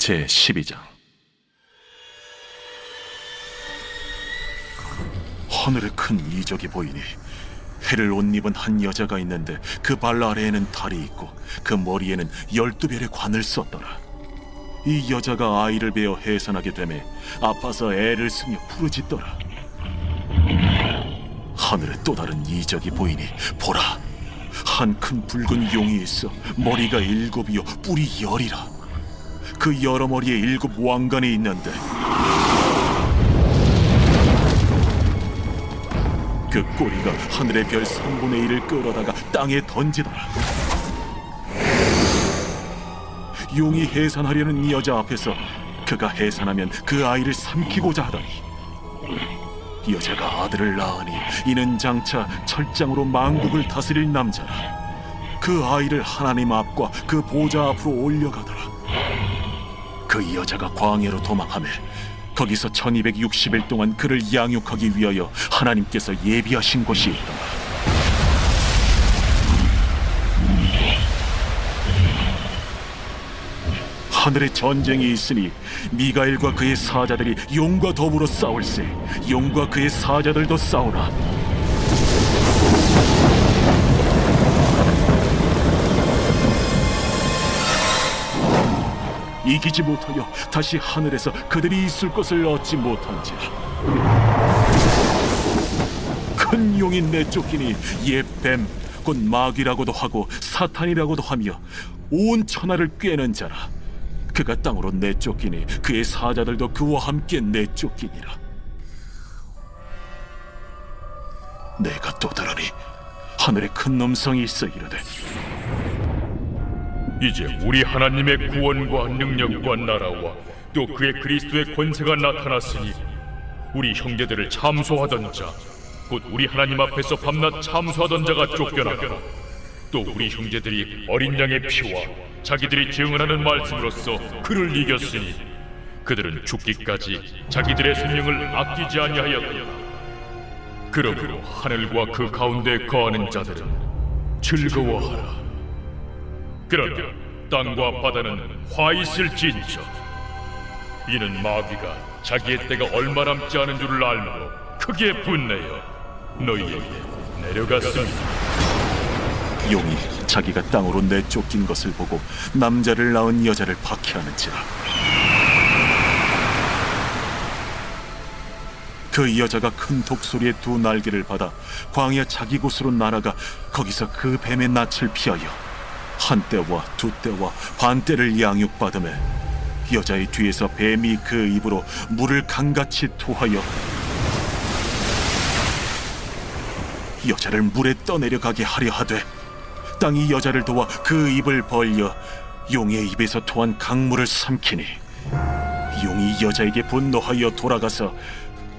제12장. 하늘에 큰 이적이 보이니 해를 옷 입은 한 여자가 있는데 그 발 아래에는 달이 있고 그 머리에는 12별의 관을 썼더라. 이 여자가 아이를 베어 해산하게 되매 아파서 애를 쓰며 부르짖더라. 하늘에 또 다른 이적이 보이니 보라, 한 큰 붉은 용이 있어 머리가 7이요 뿔이 10이라. 그 여러 머리에 7 왕관이 있는데 그 꼬리가 하늘의 별 3분의 1을 끌어다가 땅에 던지더라. 용이 해산하려는 이 여자 앞에서 그가 해산하면 그 아이를 삼키고자 하더니 여자가 아들을 낳으니 이는 장차 철장으로 만국을 다스릴 남자라. 그 아이를 하나님 앞과 그 보좌 앞으로 올려가더라. 그 여자가 광야로 도망하며 거기서 1260일 동안 그를 양육하기 위하여 하나님께서 예비하신 곳이 있더라. 하늘에 전쟁이 있으니 미가엘과 그의 사자들이 용과 더불어 싸울세. 용과 그의 사자들도 싸우나 이기지 못하여 다시 하늘에서 그들이 있을 것을 얻지 못한지라. 큰 용이 내쫓기니 옛 뱀 곧 마귀라고도 하고 사탄이라고도 하며 온 천하를 꿰는 자라. 그가 땅으로 내쫓기니 그의 사자들도 그와 함께 내쫓기니라. 내가 또 들으니 하늘에 큰 음성이 있어 이르되, 이제 우리 하나님의 구원과 능력과 나라와 또 그의 그리스도의 권세가 나타났으니 우리 형제들을 참소하던 자, 곧 우리 하나님 앞에서 밤낮 참소하던 자가 쫓겨나고 또 우리 형제들이 어린 양의 피와 자기들이 증언하는 말씀으로써 그를 이겼으니 그들은 죽기까지 자기들의 생명을 아끼지 아니하였다. 그러므로 하늘과 그 가운데 거하는 자들은 즐거워하라. 그러나 땅과 바다는 화 있을진저. 이는 마귀가 자기의 때가 얼마 남지 않은 줄을 알므로 크게 분내어 너희에게 내려갔습니다. 용이 자기가 땅으로 내쫓긴 것을 보고 남자를 낳은 여자를 박해하는지라. 그 여자가 큰 독소리의 2 날개를 받아 광야 자기 곳으로 날아가 거기서 그 뱀의 낯을 피하여 한 때와 2 때와 반 때를 양육받으며 여자의 뒤에서 뱀이 그 입으로 물을 강같이 토하여 여자를 물에 떠내려가게 하려 하되 땅이 여자를 도와 그 입을 벌려 용의 입에서 토한 강물을 삼키니 용이 여자에게 분노하여 돌아가서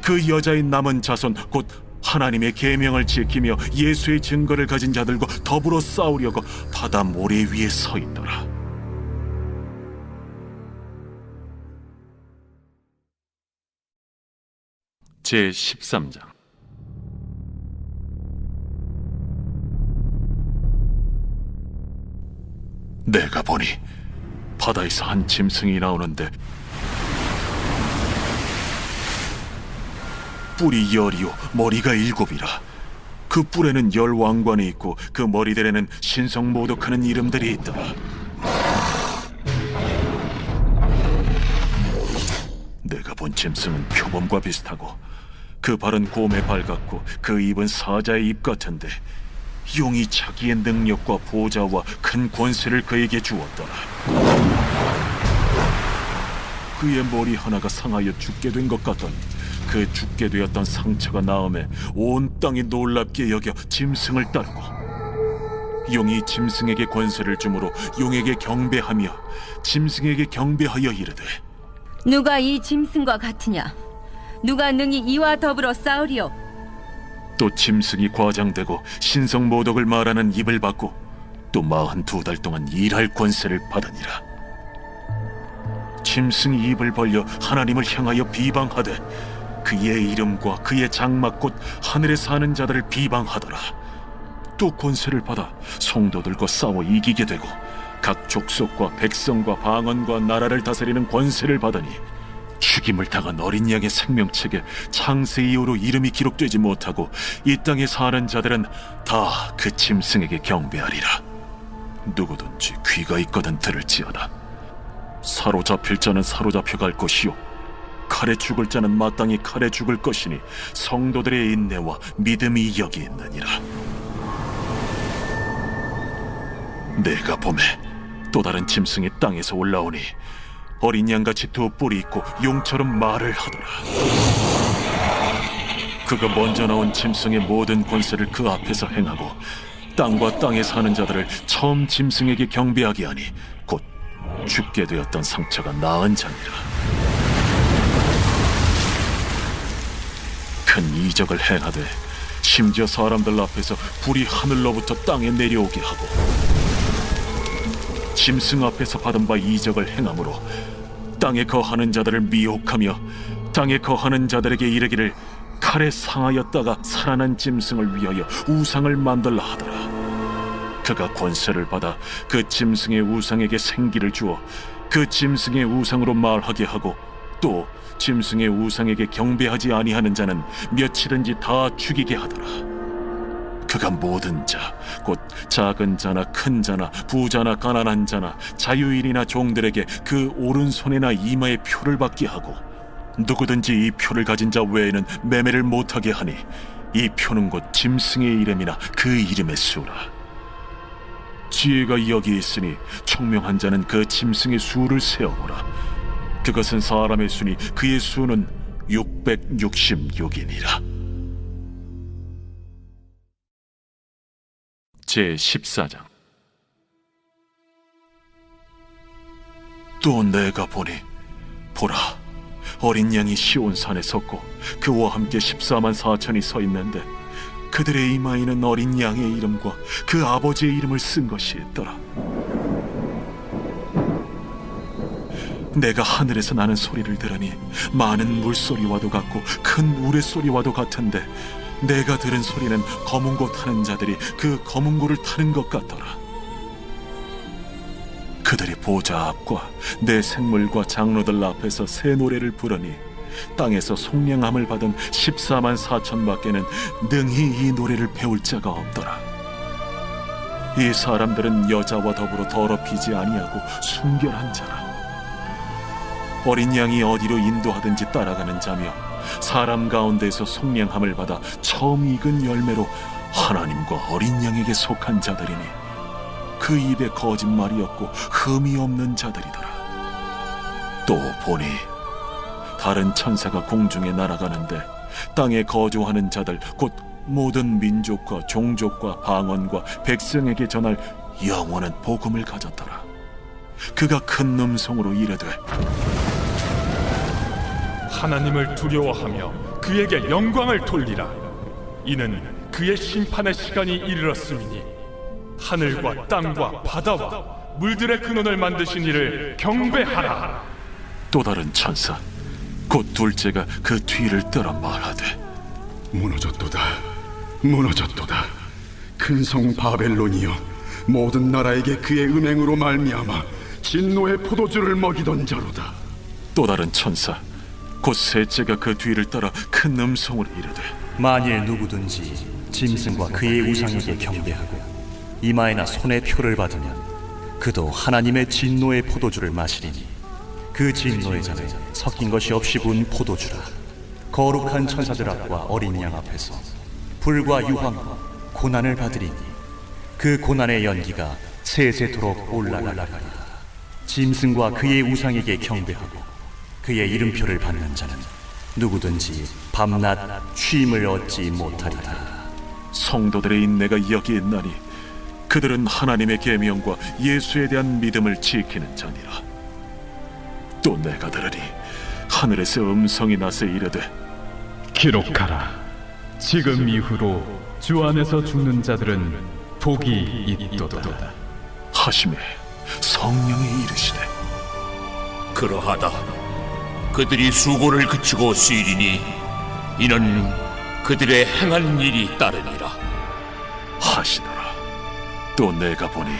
그 여자의 남은 자손 곧 하나님의 계명을 지키며 예수의 증거를 가진 자들과 더불어 싸우려고 바다 모래 위에 서 있더라. 제13장. 내가 보니 바다에서 한 짐승이 나오는데 뿔이 10이요 머리가 7이라. 그 뿔에는 10 왕관이 있고 그 머리들에는 신성모독하는 이름들이 있더라. 내가 본 짐승은 표범과 비슷하고 그 발은 곰의 발 같고 그 입은 사자의 입 같은데 용이 자기의 능력과 보좌와 큰 권세를 그에게 주었더라. 그의 머리 하나가 상하여 죽게 된 것 같더니 그 죽게 되었던 상처가 나음에 온 땅이 놀랍게 여겨 짐승을 따르고 용이 짐승에게 권세를 주므로 용에게 경배하며 짐승에게 경배하여 이르되, 누가 이 짐승과 같으냐? 누가 능히 이와 더불어 싸우리요? 또 짐승이 과장되고 신성모독을 말하는 입을 받고 또 42달 동안 일할 권세를 받으니라. 짐승이 입을 벌려 하나님을 향하여 비방하되 그의 이름과 그의 장막 곧 하늘에 사는 자들을 비방하더라. 또 권세를 받아 성도들과 싸워 이기게 되고 각 족속과 백성과 방언과 나라를 다스리는 권세를 받으니 죽임을 당한 어린 양의 생명책에 창세 이후로 이름이 기록되지 못하고 이 땅에 사는 자들은 다 그 짐승에게 경배하리라. 누구든지 귀가 있거든 들을지어다. 사로잡힐 자는 사로잡혀 갈 것이요 칼에 죽을 자는 마땅히 칼에 죽을 것이니 성도들의 인내와 믿음이 여기 있느니라. 내가 보매 또 다른 짐승이 땅에서 올라오니 어린 양같이 두 뿔이 있고 용처럼 말을 하더라. 그가 먼저 나온 짐승의 모든 권세를 그 앞에서 행하고 땅과 땅에 사는 자들을 처음 짐승에게 경배하게 하니 곧 죽게 되었던 상처가 나은 자니라. 큰 이적을 행하되 심지어 사람들 앞에서 불이 하늘로부터 땅에 내려오게 하고 짐승 앞에서 받은 바 이적을 행함으로 땅에 거하는 자들을 미혹하며 땅에 거하는 자들에게 이르기를 칼에 상하였다가 살아난 짐승을 위하여 우상을 만들라 하더라. 그가 권세를 받아 그 짐승의 우상에게 생기를 주어 그 짐승의 우상으로 말하게 하고 또 짐승의 우상에게 경배하지 아니하는 자는 며칠든지 다 죽이게 하더라. 그가 모든 자, 곧 작은 자나 큰 자나 부자나 가난한 자나 자유인이나 종들에게 그 오른손이나 이마에 표를 받게 하고 누구든지 이 표를 가진 자 외에는 매매를 못하게 하니 이 표는 곧 짐승의 이름이나 그 이름의 수라. 지혜가 여기 있으니 총명한 자는 그 짐승의 수를 세어보라. 그것은 사람의 수니 그의 수는 666이니라. 제14장. 또 내가 보니 보라 어린 양이 시온산에 섰고 그와 함께 14만 4천이 서 있는데 그들의 이마에는 어린 양의 이름과 그 아버지의 이름을 쓴 것이 있더라. 내가 하늘에서 나는 소리를 들으니 많은 물소리와도 같고 큰 우레소리와도 같은데 내가 들은 소리는 검은고 타는 자들이 그 검은고를 타는 것 같더라. 그들이 보좌 앞과 내 생물과 장로들 앞에서 새 노래를 부르니 땅에서 속량함을 받은 14만 4천 밖에는 능히 이 노래를 배울 자가 없더라. 이 사람들은 여자와 더불어 더럽히지 아니하고 순결한 자라. 어린 양이 어디로 인도하든지 따라가는 자며 사람 가운데서 속량함을 받아 처음 익은 열매로 하나님과 어린 양에게 속한 자들이니 그 입에 거짓말이 없고 흠이 없는 자들이더라. 또 보니 다른 천사가 공중에 날아가는데 땅에 거주하는 자들 곧 모든 민족과 종족과 방언과 백성에게 전할 영원한 복음을 가졌더라. 그가 큰 음성으로 이르되 하나님을 두려워하며 그에게 영광을 돌리라. 이는 그의 심판의 시간이 이르렀음이니 하늘과 땅과 바다와 물들의 근원을 만드신 이를 경배하라. 또 다른 천사 곧 둘째가 그 뒤를 따라 말하되 무너졌도다 무너졌도다 큰 성 바벨론이여 모든 나라에게 그의 음행으로 말미암아 진노의 포도주를 먹이던 자로다. 또 다른 천사 곧 셋째가 그 뒤를 따라 큰 음성으로 이르되 만일 누구든지 짐승과 그의 우상에게 경배하고 이마에나 손에 표를 받으면 그도 하나님의 진노의 포도주를 마시리니 그 진노의 잔에 섞인 것이 없이 부은 포도주라. 거룩한 천사들 앞과 어린 양 앞에서 불과 유황과 고난을 받으리니 그 고난의 연기가 세세토록 올라가리라. 짐승과 그의 우상에게 경배하고 그의 이름표를 받는 자는 누구든지 밤낮 쉼을 얻지 못하리라. 성도들의 인내가 여기 있나니 그들은 하나님의 계명과 예수에 대한 믿음을 지키는 자니라. 또 내가 들으니 하늘에서 음성이 나서 이르되 기록하라. 지금 이후로 주 안에서 죽는 자들은 복이 있도다. 하심에 성령이 이르시되 그러하다. 그들이 수고를 그치고 쉬리니 이는 그들의 행한 일이 따르니라 하시더라. 또 내가 보니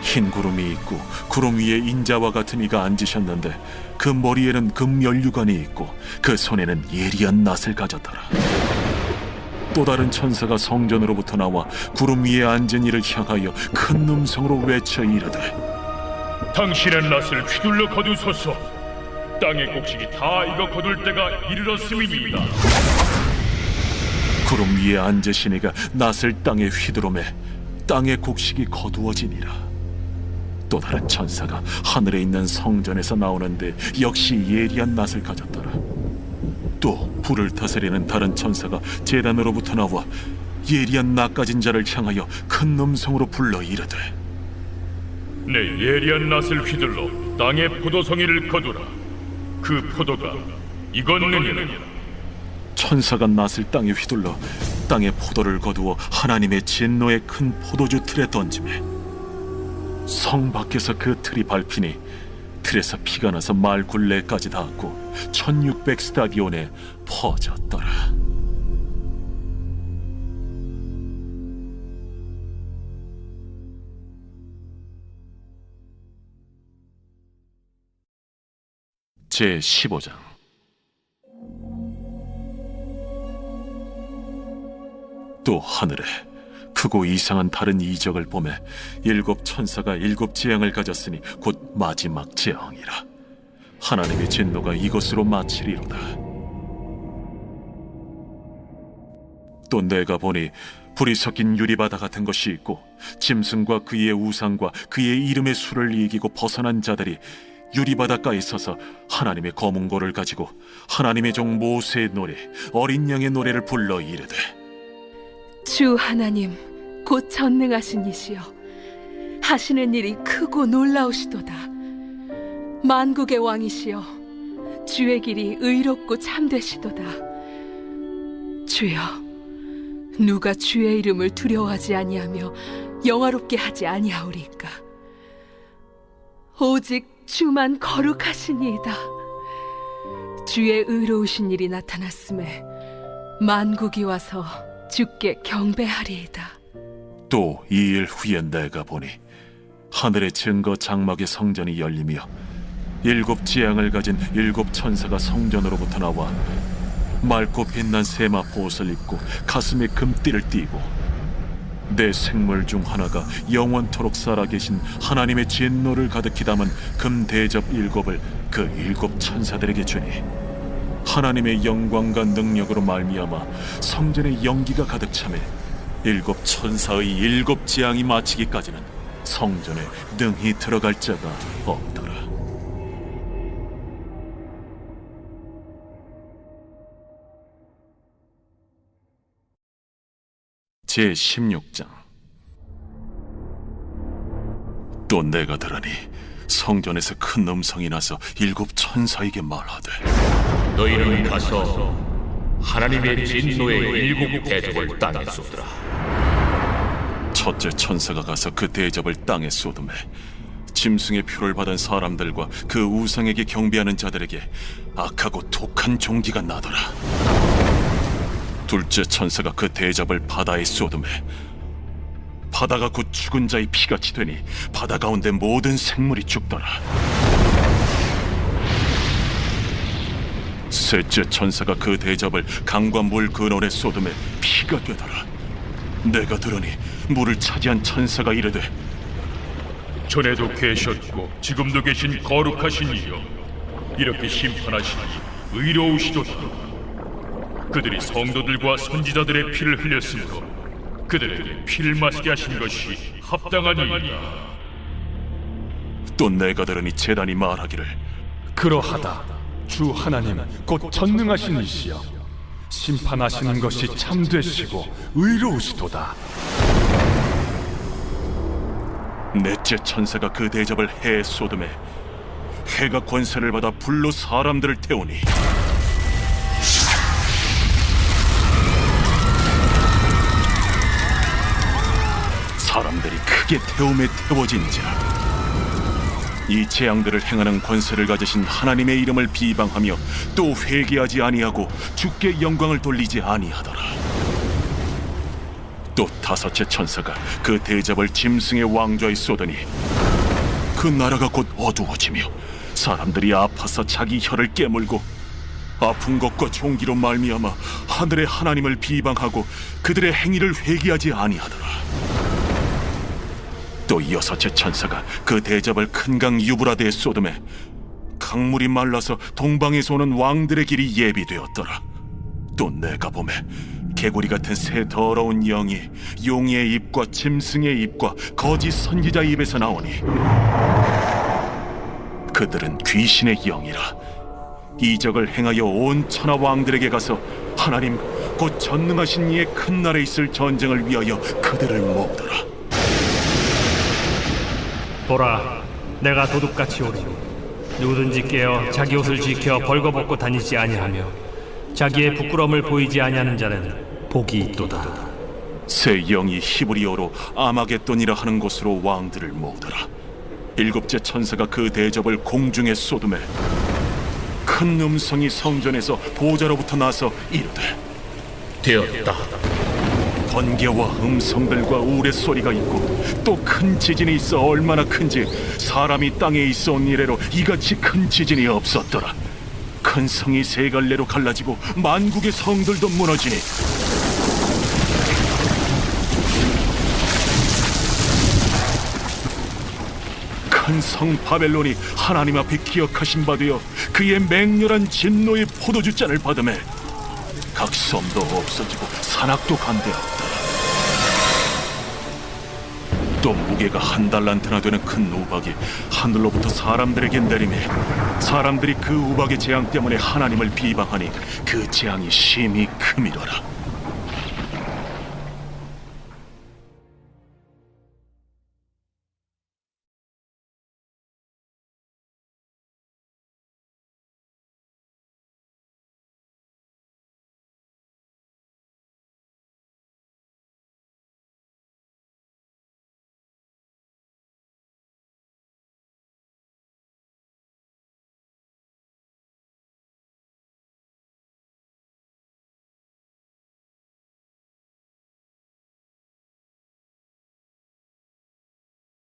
흰 구름이 있고 구름 위에 인자와 같은 이가 앉으셨는데 그 머리에는 금면류관이 있고 그 손에는 예리한 낫을 가졌더라. 또 다른 천사가 성전으로부터 나와 구름 위에 앉은 이를 향하여 큰 음성으로 외쳐 이르되 당신의 낫을 휘둘러 거두소서. 땅의 곡식이 다 익어 거둘 때가 이르렀음이니이다. 구름 위에 앉으신 이가 낫을 땅에 휘두르매 땅의 곡식이 거두어지니라. 또 다른 천사가 하늘에 있는 성전에서 나오는데 역시 예리한 낫을 가졌더라. 또 불을 다스리는 다른 천사가 제단으로부터 나와 예리한 낫 가진 자를 향하여 큰 음성으로 불러 이르되 내 예리한 낫을 휘둘러 땅의 포도송이를 거두라. 그 포도가 익었느니라. 천사가 낫을 땅에 휘둘러 땅의 포도를 거두어 하나님의 진노의 큰 포도주 틀에 던지매 성 밖에서 그 틀이 밟히니 틀에서 피가 나서 말 굴레까지 닿았고 1600 스타디온에 퍼졌더라. 제 15장. 또 하늘에 크고 이상한 다른 이적을 보매 일곱 천사가 일곱 재앙을 가졌으니 곧 마지막 재앙이라. 하나님의 진노가 이것으로 마치리로다. 또 내가 보니 불이 섞인 유리바다 같은 것이 있고 짐승과 그의 우상과 그의 이름의 수를 이기고 벗어난 자들이 유리바닷가에 서서 하나님의 검은고를 가지고 하나님의 종 모세의 노래 어린 양의 노래를 불러 이르되 주 하나님 곧 전능하신 이시여 하시는 일이 크고 놀라우시도다. 만국의 왕이시여 주의 길이 의롭고 참되시도다. 주여 누가 주의 이름을 두려워하지 아니하며 영화롭게 하지 아니하오리까. 오직 주만 거룩하시니이다. 주의 의로우신 일이 나타났음에 만국이 와서 주께 경배하리이다. 또 2일 후에 내가 보니 하늘의 증거 장막의 성전이 열리며 일곱 재앙을 가진 일곱 천사가 성전으로부터 나와 맑고 빛난 세마포 옷을 입고 가슴에 금띠를 띠고 내 생물 중 하나가 영원토록 살아계신 하나님의 진노를 가득히 담은 금대접 일곱을 그 일곱 천사들에게 주니 하나님의 영광과 능력으로 말미암아 성전에 연기가 가득 차매 일곱 천사의 일곱 재앙이 마치기까지는 성전에 능히 들어갈 자가 없더라. 제 16장. 또 내가 들으니 성전에서 큰 음성이 나서 일곱 천사에게 말하되 너희는 가서 하나님의 진노의 일곱 대접을 땅에 쏟으라. 첫째 천사가 가서 그 대접을 땅에 쏟음에 짐승의 표를 받은 사람들과 그 우상에게 경배하는 자들에게 악하고 독한 종기가 나더라. 둘째 천사가 그 대접을 바다에 쏟음에 바다가 곧 죽은 자의 피같이 되니 바다 가운데 모든 생물이 죽더라. 셋째 천사가 그 대접을 강과 물 근원에 쏟음에 피가 되더라. 내가 들으니 물을 차지한 천사가 이르되 전에도 계셨고 지금도 계신 거룩하신 이여 이렇게 심판하시니 의로우시도다. 그들이 성도들과 선지자들의 피를 흘렸으므로 그들에게 피를 마시게 하신 것이 합당하니이다. 또 내가 들으니 제단이 말하기를 그러하다. 주 하나님 곧 전능하신 이시여 심판하시는 것이 참되시고 의로우시도다. 넷째 천사가 그 대접을 해에 쏟음에 해가 권세를 받아 불로 사람들을 태우니 사람들이 크게 태움에 태워진지라. 이 재앙들을 행하는 권세를 가지신 하나님의 이름을 비방하며 또 회개하지 아니하고 주께 영광을 돌리지 아니하더라. 또 다섯째 천사가 그 대접을 짐승의 왕좌에 쏟으니 그 나라가 곧 어두워지며 사람들이 아파서 자기 혀를 깨물고 아픈 것과 종기로 말미암아 하늘의 하나님을 비방하고 그들의 행위를 회개하지 아니하더라. 또 여섯째 천사가 그 대접을 큰 강 유브라데에 쏟음에 강물이 말라서 동방에서 오는 왕들의 길이 예비되었더라. 또 내가 보매 개구리 같은 새 더러운 영이 용의 입과 짐승의 입과 거짓 선지자 입에서 나오니 그들은 귀신의 영이라. 이적을 행하여 온 천하 왕들에게 가서 하나님 곧 전능하신 이의 큰 날에 있을 전쟁을 위하여 그들을 모으더라. 보라, 내가 도둑같이 오리니 누구든지 깨어 자기 옷을 지켜 벌거벗고 다니지 아니하며 자기의 부끄러움을 보이지 아니하는 자는 복이 있도다. 새 영이 히브리어로 아마겟돈이라 하는 곳으로 왕들을 모으더라. 일곱째 천사가 그 대접을 공중에 쏟음에 큰 음성이 성전에서 보좌로부터 나서 이르되 되었다. 번개와 음성들과 우레소리가 있고 또 큰 지진이 있어 얼마나 큰지 사람이 땅에 있어 온 이래로 이같이 큰 지진이 없었더라. 큰 성이 세 갈래로 갈라지고 만국의 성들도 무너지니 큰 성 바벨론이 하나님 앞에 기억하신 바 되어 그의 맹렬한 진노의 포도주잔을 받음에 각 섬도 없어지고 산악도 간대하였다. 또 무게가 1달란트나 되는 큰 우박이 하늘로부터 사람들에게 내리매 사람들이 그 우박의 재앙 때문에 하나님을 비방하니 그 재앙이 심히 크미더라.